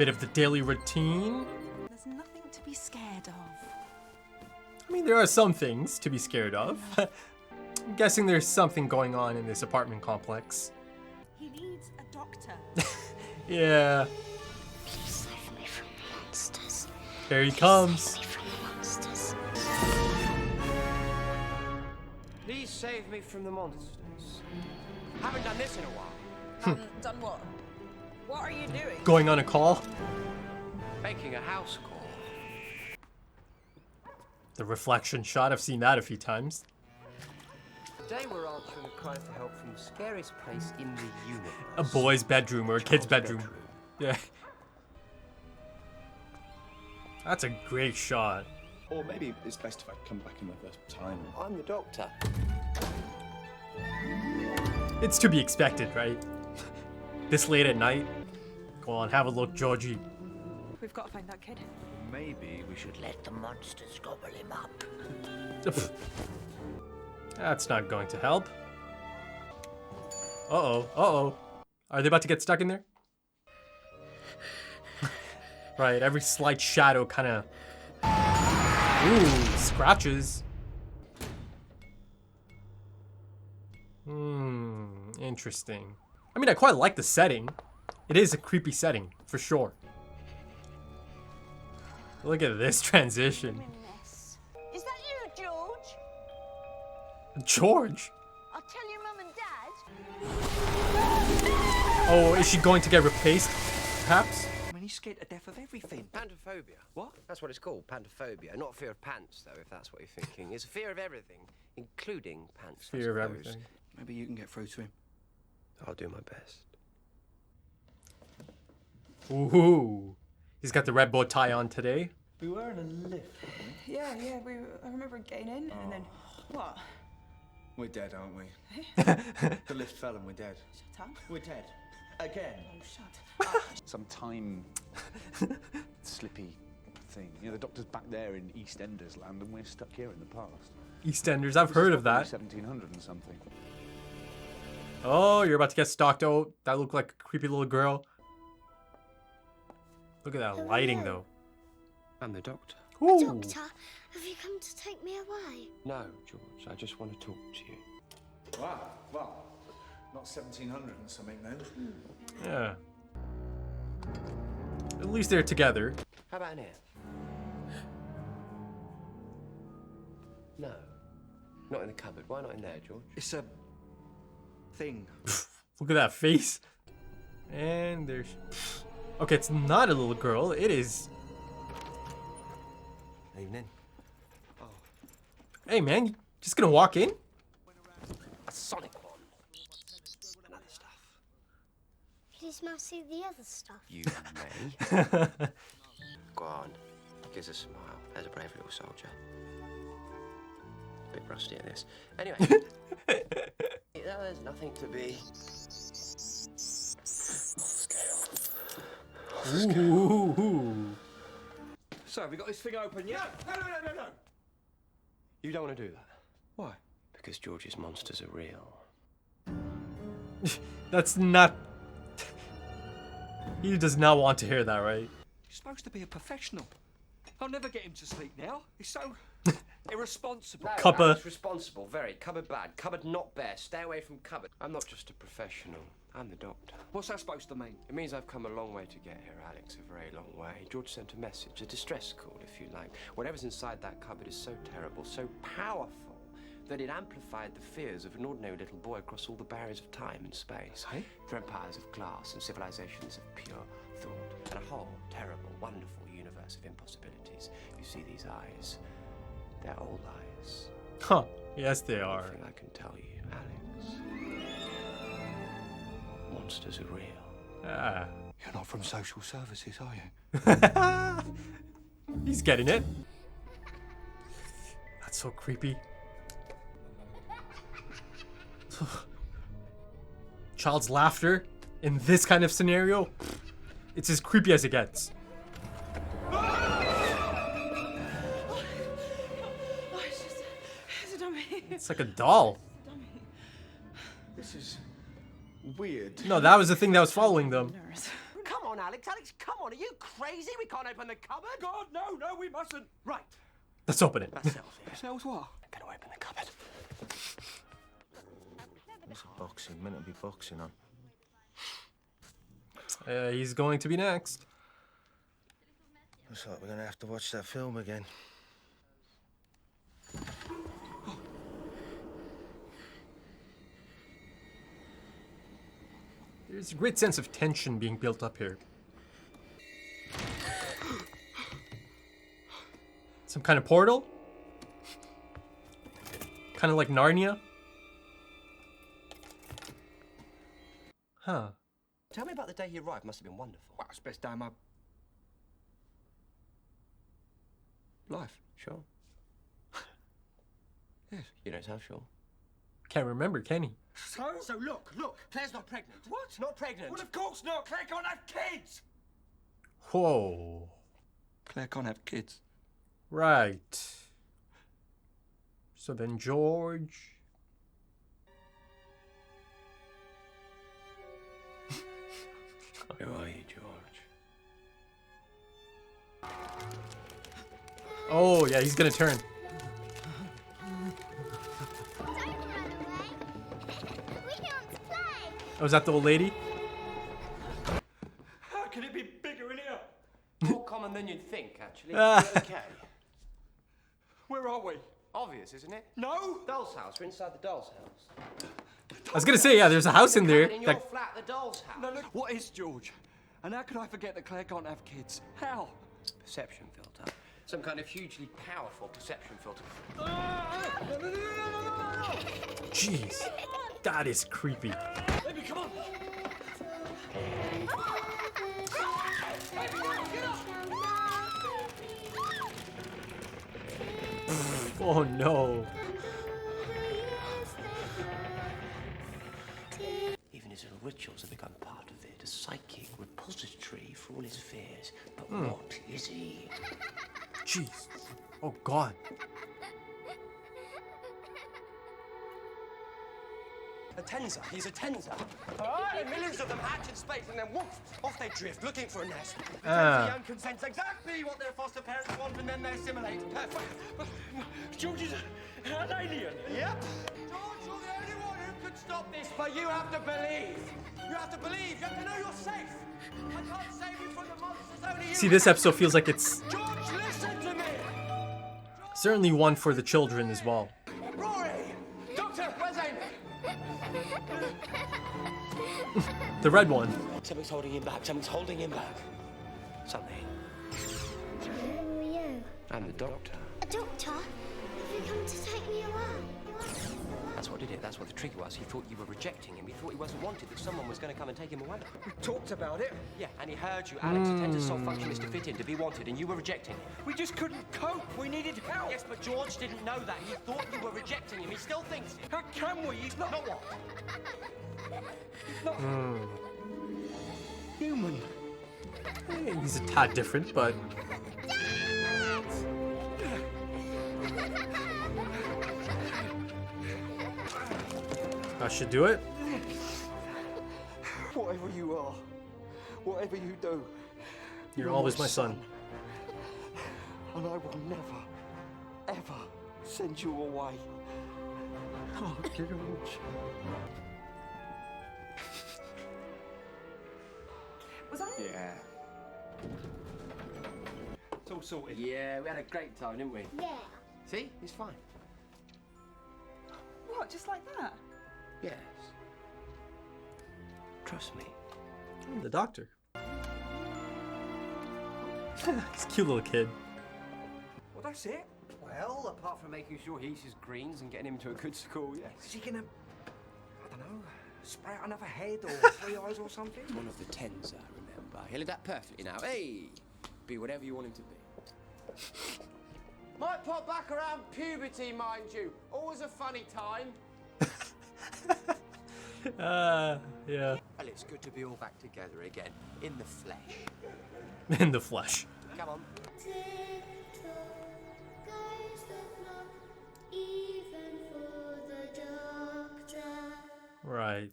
Bit of the daily routine. There's nothing to be scared of. I mean, there are some things to be scared of. I'm guessing there's something going on in this apartment complex. He needs a doctor. Yeah. Please save me from the monsters. Here he comes. Save me from the monsters. Please save me from the monsters. Haven't done this in a while. Done what? What are you doing? Going on a call. Making a house call. The reflection shot. I've seen that a few times. Today we're answering a cry for help from the scariest place in the universe. A boy's bedroom or a kid's bedroom. Yeah. That's a great shot. Or maybe it's best if I come back another time. I'm the doctor. It's to be expected, right? This late at night. Go on, have a look, Georgie. We've got to find that kid. Maybe we should let the monsters gobble him up. That's not going to help. Uh-oh, uh-oh. Are they about to get stuck in there? Right, every slight shadow kind of... Ooh, scratches. Interesting. I mean, I quite like the setting. It is a creepy setting, for sure. Look at this transition. Is that you, George? George? I'll tell your mum and dad. Oh, is she going to get replaced, perhaps? I mean, he's scared to death of everything. Pantophobia. What? That's what it's called, pantophobia. Not fear of pants, though, if that's what you're thinking. It's a fear of everything, including pants. Fear of everything. Maybe you can get through to him. I'll do my best. Ooh. He's got the red bow tie on today. We were in a lift. Yeah, I remember getting in and then... What? We're dead, aren't we? The lift fell and we're dead. Shut up. We're dead. Again. Oh, shut up. Some time slippy thing. You know, the doctor's back there in EastEnders land and we're stuck here in the past. EastEnders, I've heard of that. 1700 and something. Oh, you're about to get stalked. Oh, that looked like a creepy little girl. Look at that lighting, though. I'm the doctor. Ooh. Doctor, have you come to take me away? No, George, I just want to talk to you. Wow. Well, not 1700 and something then. Yeah. At least they're together. How about in here? No. Not in the cupboard. Why not in there, George? It's a thing. Look at that face. And there's... Okay, it's not a little girl. It is... Evening. Oh. Hey, man, you just gonna walk in? A sonic one. And other stuff. Please, may I see the other stuff? You may. Go on. Gives a smile. There's a brave little soldier. A bit rusty at this. Anyway. There's nothing to be scared of. Ooh. So, have we got this thing open yet? No. You don't want to do that. Why? Because George's monsters are real. That's not... He does not want to hear that, right? You're supposed to be a professional. I'll never get him to sleep now. He's so irresponsible. No, Cuppa. Alex, responsible, very. Cupboard bad. Cupboard not best. Stay away from cupboard. I'm not just a professional. I'm the doctor. What's that supposed to mean? It means I've come a long way to get here, Alex. A very long way. George sent a message, a distress call, if you like. Whatever's inside that cupboard is so terrible, so powerful, that it amplified the fears of an ordinary little boy across all the barriers of time and space. Hey? Through empires of glass and civilizations of pure thought. And a whole terrible, wonderful universe of impossibilities. You see these eyes? They're all lies. Huh. Yes, they are. Everything I can tell you, Alex. Monsters are real. Ah. You're not from social services, are you? He's getting it. That's so creepy. Child's laughter in this kind of scenario, it's as creepy as it gets. It's a dummy. It's like a doll. This is weird. No, that was the thing that was following them. Nurse. Come on, Alex. Alex, come on. Are you crazy? We can't open the cupboard. God, no, we mustn't. Right. Let's open it. That sells it. Smells what? Better open the cupboard. What's boxing? Meant to be boxing on. He's going to be next. Looks like we're gonna have to watch that film again. There's a great sense of tension being built up here. Some kind of portal? Kind of like Narnia? Huh. Tell me about the day you arrived. Must have been wonderful. Well, it's the best day of my life. Sure. Yes. You don't sound sure. Can't remember, can he? So look. Claire's not pregnant. What? Not pregnant. Well, of course not. Claire can't have kids. Whoa. Claire can't have kids. Right. So then George... Who are you, George? Oh, yeah, he's gonna turn. Oh, is that the old lady? How can it be bigger in here? More common than you'd think, actually. Ah. Okay. Where are we? Obvious, isn't it? No. Doll's house. We're inside the doll's house. I was gonna say, yeah, there's a house in there. In your That... flat, the doll's house. No, look. What is George? And how could I forget that Claire can't have kids? How? Perception filter. Some kind of hugely powerful perception filter. Jeez. That is creepy. Baby, come on. Oh no. Even his little rituals have become part of it. A psychic repository for all his fears. But what is he? Jeez. Oh god. A tenser. He's a tenser. And millions of them hatch in space and then woof, off they drift, looking for a nest. The young can sense exactly what their foster parents want and then they assimilate. Perfect. George is an alien. Yep. George, you're the only one who could stop this, but you have to believe. You have to believe. You have to know you're safe. I can't save you from the monsters, only you. See, this episode feels like it's George, listen to me. certainly one for the children as well. Rory! Doctor, where's Amy? The red one. Something's holding him back. Something's holding him back. Something. Who are you? I'm the doctor. A doctor? Have you come to take me away? That's what did it. That's what the trick was. He thought you were rejecting him. He thought he wasn't wanted, that someone was going to come and take him away. We talked about it. Yeah, and he heard you. Alex attends a soul functionist to fit in, to be wanted, and you were rejecting him. We just couldn't cope. We needed help. Yes, but George didn't know that. He thought you were rejecting him. He still thinks it. How can we? He's not. Not what? He's not human. He's a tad different, but I should do it. Whatever you are, whatever you do, You're always my son. and I will never, ever send you away. Oh, George. Was that it? Yeah. It's all sorted. Yeah, we had a great time, didn't we? Yeah. See? He's fine. What, just like that? Yes. Trust me. The doctor. He's a cute little kid. Well, that's it. Well, apart from making sure he eats his greens and getting him to a good school, yes. Is he gonna, I don't know, spray out another head or 3 eyes or something? One of the tens, I remember. He'll adapt perfectly now. Hey! Be whatever you want him to be. Might pop back around puberty, mind you. Always a funny time. Yeah. Well, it's good to be all back together again. In the flesh. In the flesh. Come on. Right.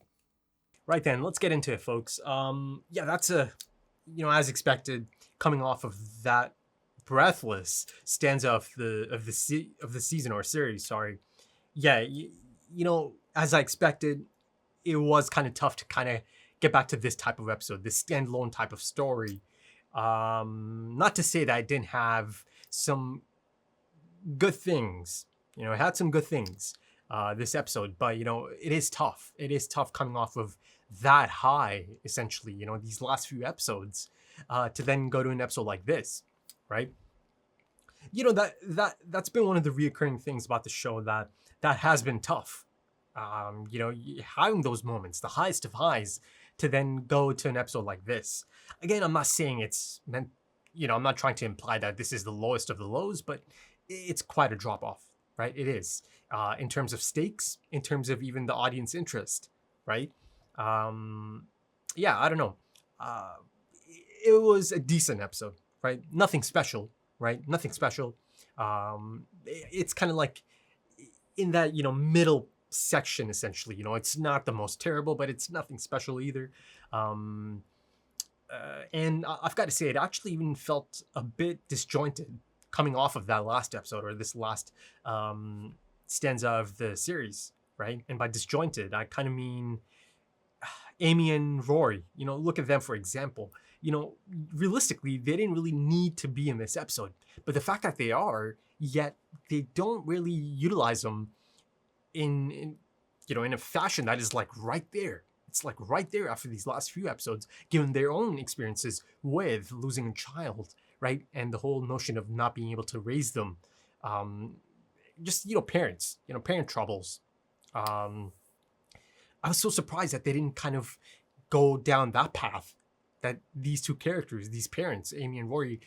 Right then, let's get into it, folks. Yeah, that's a as expected, coming off of that breathless stanza of the season or series, sorry. Yeah, as I expected, it was kind of tough to kind of get back to this type of episode, this standalone type of story. Not to say that it didn't have some good things. It had some good things, this episode, but it is tough. It is tough coming off of that high, essentially, these last few episodes, to then go to an episode like this, right? That's been one of the reoccurring things about the show that has been tough. Having those moments, the highest of highs, to then go to an episode like this. Again, I'm not saying it's meant, I'm not trying to imply that this is the lowest of the lows, but it's quite a drop off, right? It is, in terms of stakes, in terms of even the audience interest, right? I don't know. It was a decent episode, right? Nothing special, right? Nothing special. It's kind of like in that, middle section, essentially. It's not the most terrible, but it's nothing special either. And I've got to say, it actually even felt a bit disjointed coming off of that last episode, or this last stanza of the series, right? And by disjointed, I kind of mean Amy and Rory. Look at them, for example. Realistically, they didn't really need to be in this episode, but the fact that they are, yet they don't really utilize them in a fashion that is like right there. It's like right there after these last few episodes, given their own experiences with losing a child, right? And the whole notion of not being able to raise them. Just, parents, parent troubles. I was so surprised that they didn't kind of go down that path, that these two characters, these parents, Amy and Rory,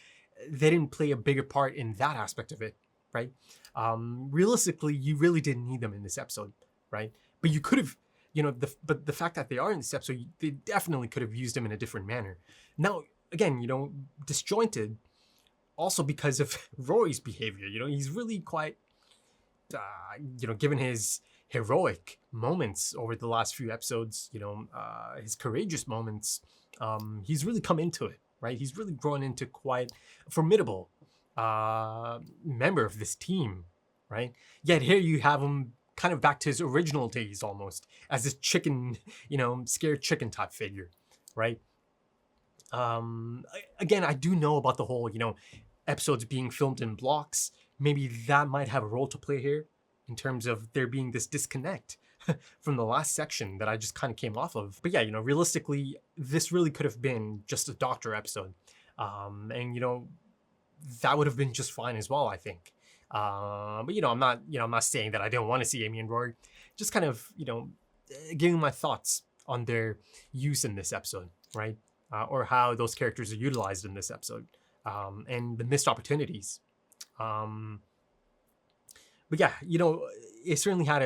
they didn't play a bigger part in that aspect of it, right? Realistically, you really didn't need them in this episode, right? But you could have, but the fact that they are in this episode, they definitely could have used them in a different manner. Now, again, disjointed, also because of Rory's behavior. He's really quite, given his heroic moments over the last few episodes, his courageous moments, he's really come into it, right? He's really grown into quite a formidable member of this team, right? Yet here you have him kind of back to his original days almost, as this chicken, scared chicken type figure, right? Again, I do know about the whole, episodes being filmed in blocks. Maybe that might have a role to play here in terms of there being this disconnect from the last section that I just kind of came off of. But yeah, realistically, this really could have been just a doctor episode. And that would have been just fine as well, I think. But I'm not saying that I don't want to see Amy and Rory. Just kind of, giving my thoughts on their use in this episode, right? Or how those characters are utilized in this episode, and the missed opportunities. But yeah, it certainly had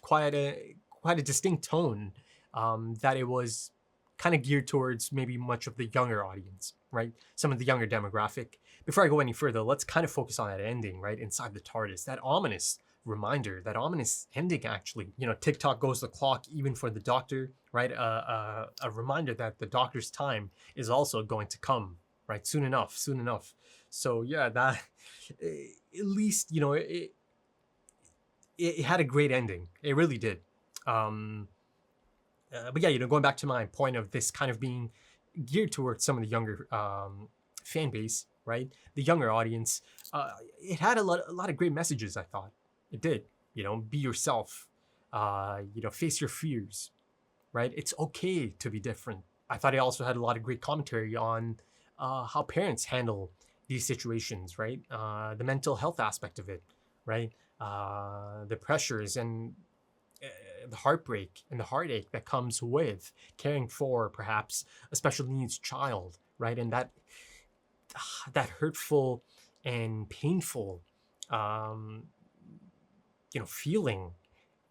quite a distinct tone, that it was kind of geared towards maybe much of the younger audience, right? Some of the younger demographic. Before I go any further, let's kind of focus on that ending, right? Inside the TARDIS, that ominous reminder, that ominous ending, actually. TikTok goes the clock even for the Doctor, right? A reminder that the Doctor's time is also going to come, right? Soon enough. So yeah, that, at least, it had a great ending. It really did. But yeah, going back to my point of this kind of being geared towards some of the younger fan base, right? The younger audience. It had a lot of great messages, I thought. It did. Be yourself. Face your fears, right? It's okay to be different. I thought it also had a lot of great commentary on how parents handle these situations, right? The mental health aspect of it, right? The pressures and the heartbreak and the heartache that comes with caring for perhaps a special needs child, right? And that hurtful and painful, feeling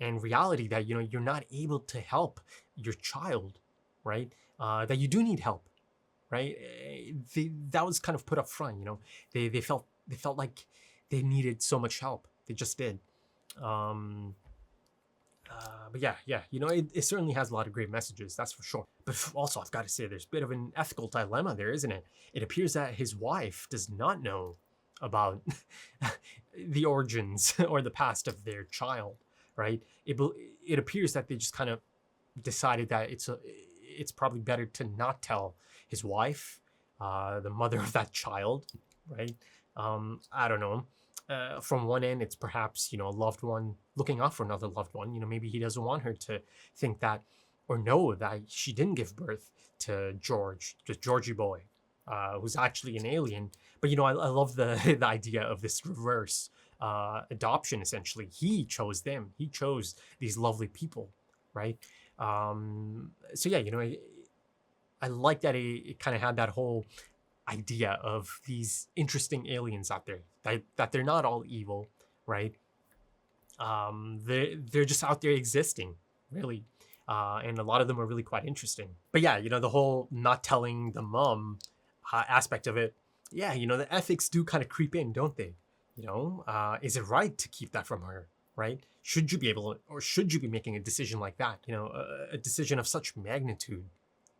and reality that, you're not able to help your child, right? That you do need help, right? That was kind of put up front, they felt like they needed so much help. They just did. But yeah, it certainly has a lot of great messages, that's for sure. But also, I've got to say, there's a bit of an ethical dilemma there, isn't it? It appears that his wife does not know about the origins or the past of their child, right? It appears that they just kind of decided that it's probably better to not tell his wife, the mother of that child, right? I don't know. From one end, it's perhaps, a loved one looking out for another loved one. Maybe he doesn't want her to think that or know that she didn't give birth to George, the Georgie boy, who's actually an alien. But, I love the, the idea of this reverse adoption, essentially. He chose them. He chose these lovely people, right? So, yeah, I like that it kind of had that whole idea of these interesting aliens out there, that they're not all evil, right? They're just out there existing, really, and a lot of them are really quite interesting. But yeah, the whole not telling the mom aspect of it, yeah, the ethics do kind of creep in, don't they? Is it right to keep that from her, right? Should you be able, or should you be making a decision like that? A decision of such magnitude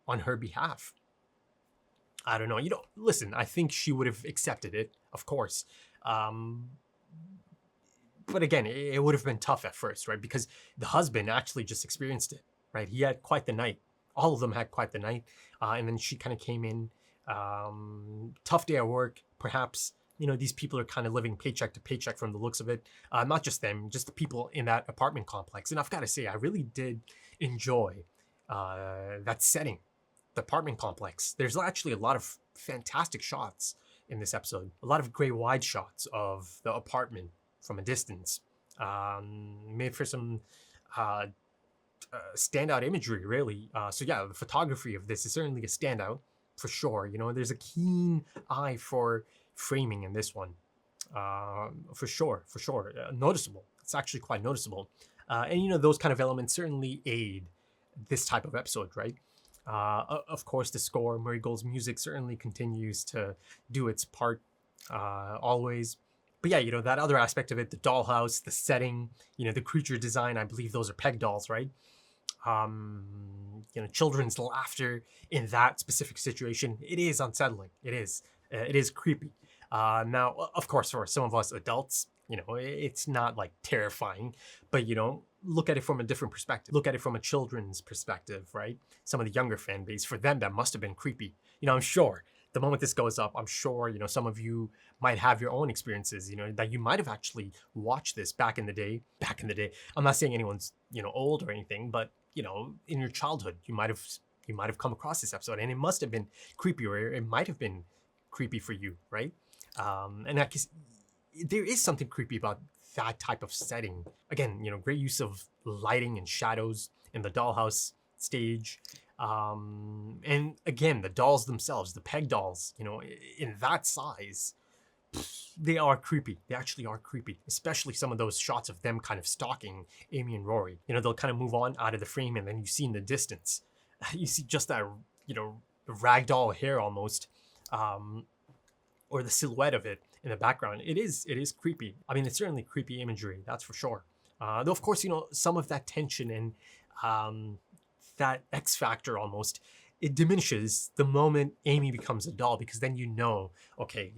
on her behalf. I don't know. Listen, I think she would have accepted it, of course. But again, it would have been tough at first, right? Because the husband actually just experienced it, right? He had quite the night. All of them had quite the night. And then she kind of came in, tough day at work, perhaps. These people are kind of living paycheck to paycheck from the looks of it. Not just them, just the people in that apartment complex. And I've got to say, I really did enjoy that setting. The apartment complex. There's actually a lot of fantastic shots in this episode. A lot of great wide shots of the apartment from a distance. Made for some standout imagery, really. So yeah, the photography of this is certainly a standout for sure. There's a keen eye for framing in this one. For sure. Noticeable. It's actually quite noticeable. And those kind of elements certainly aid this type of episode, right? Of course, the score, Murray Gold's music, certainly continues to do its part always. But yeah, that other aspect of it, the dollhouse, the setting, the creature design, I believe those are peg dolls, right? Children's laughter in that specific situation, it is unsettling. It is creepy. Now, of course, for some of us adults, it's not like terrifying, but look at it from a different perspective. Look at it from a children's perspective, right? Some of the younger fan base, for them, that must have been creepy. I'm sure the moment this goes up, I'm sure, some of you might have your own experiences, that you might have actually watched this back in the day. I'm not saying anyone's, old or anything, but, in your childhood, you might have come across this episode and it must have been creepy, or it might have been creepy for you, right? And I guess there is something creepy about that type of setting. Again, great use of lighting and shadows in the dollhouse stage. And again, the dolls themselves, the peg dolls, in that size, they are creepy. They actually are creepy, especially some of those shots of them kind of stalking Amy and Rory. They'll kind of move on out of the frame and then you see in the distance, you see just that, ragdoll hair almost, or the silhouette of it in the background. It is creepy. I mean, it's certainly creepy imagery, that's for sure. Though, of course, some of that tension and that X factor almost, it diminishes the moment Amy becomes a doll, because then okay,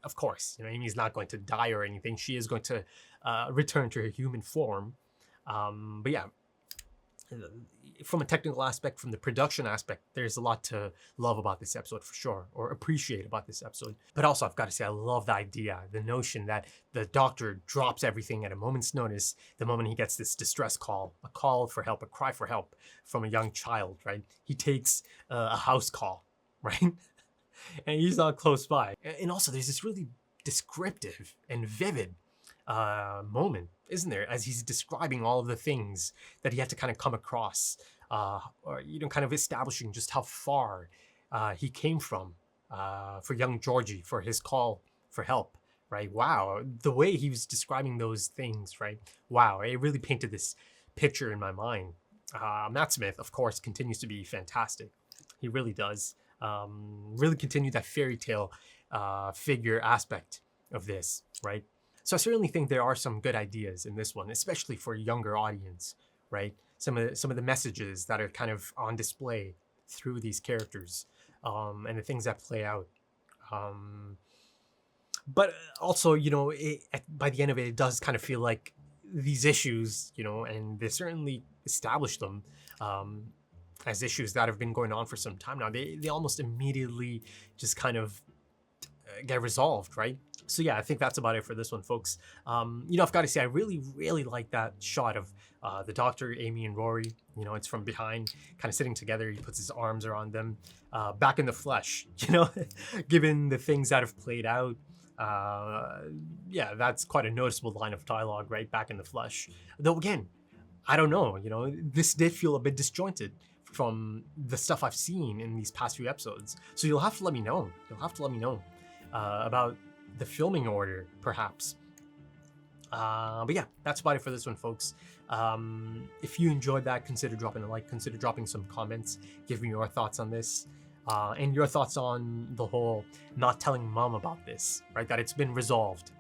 of course, Amy's not going to die or anything. She is going to return to her human form. But yeah, from a technical aspect, from the production aspect, there's a lot to love about this episode for sure, or appreciate about this episode. But also, I've got to say, I love the idea, the notion that the doctor drops everything at a moment's notice the moment he gets this distress call, a call for help, a cry for help from a young child, right? He takes a house call, right? And he's not close by. And also, there's this really descriptive and vivid moment, isn't there, as he's describing all of the things that he had to kind of come across, or kind of establishing just how far he came from for young Georgie, for his call for help, right? Wow, the way he was describing those things, right? Wow, it really painted this picture in my mind. Matt Smith, of course, continues to be fantastic. He really does. Really continue that fairy tale figure aspect of this, right? So I certainly think there are some good ideas in this one, especially for a younger audience, right? Some of the messages that are kind of on display through these characters, and the things that play out. But also, by the end of it, it does kind of feel like these issues, and they certainly established them as issues that have been going on for some time now. They almost immediately just kind of get resolved, right? So yeah, I think that's about it for this one, folks. I've got to say, I really, really like that shot of the Doctor, Amy, and Rory. It's from behind, kind of sitting together. He puts his arms around them, back in the flesh. Given the things that have played out, yeah, that's quite a noticeable line of dialogue, right? Back in the flesh. Though again, I don't know. This did feel a bit disjointed from the stuff I've seen in these past few episodes. So you'll have to let me know. About the filming order, perhaps. But yeah, that's about it for this one, folks. If you enjoyed that, consider dropping a like, consider dropping some comments, give me your thoughts on this, and your thoughts on the whole not telling mom about this, right? That it's been resolved,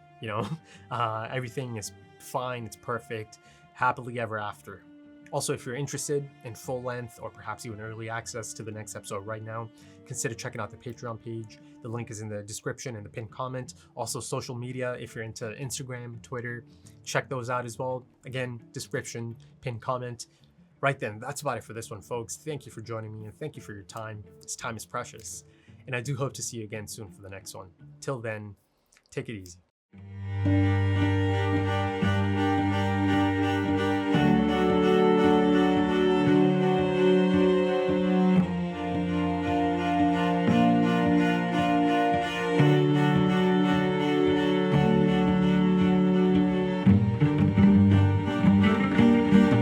everything is fine, it's perfect, happily ever after. Also, if you're interested in full length or perhaps even early access to the next episode right now, consider checking out the Patreon page. The link is in the description and the pinned comment. Also, social media, if you're into Instagram, Twitter, check those out as well. Again, description, pinned comment. Right then, that's about it for this one, folks. Thank you for joining me and thank you for your time. This time is precious. And I do hope to see you again soon for the next one. Till then, take it easy.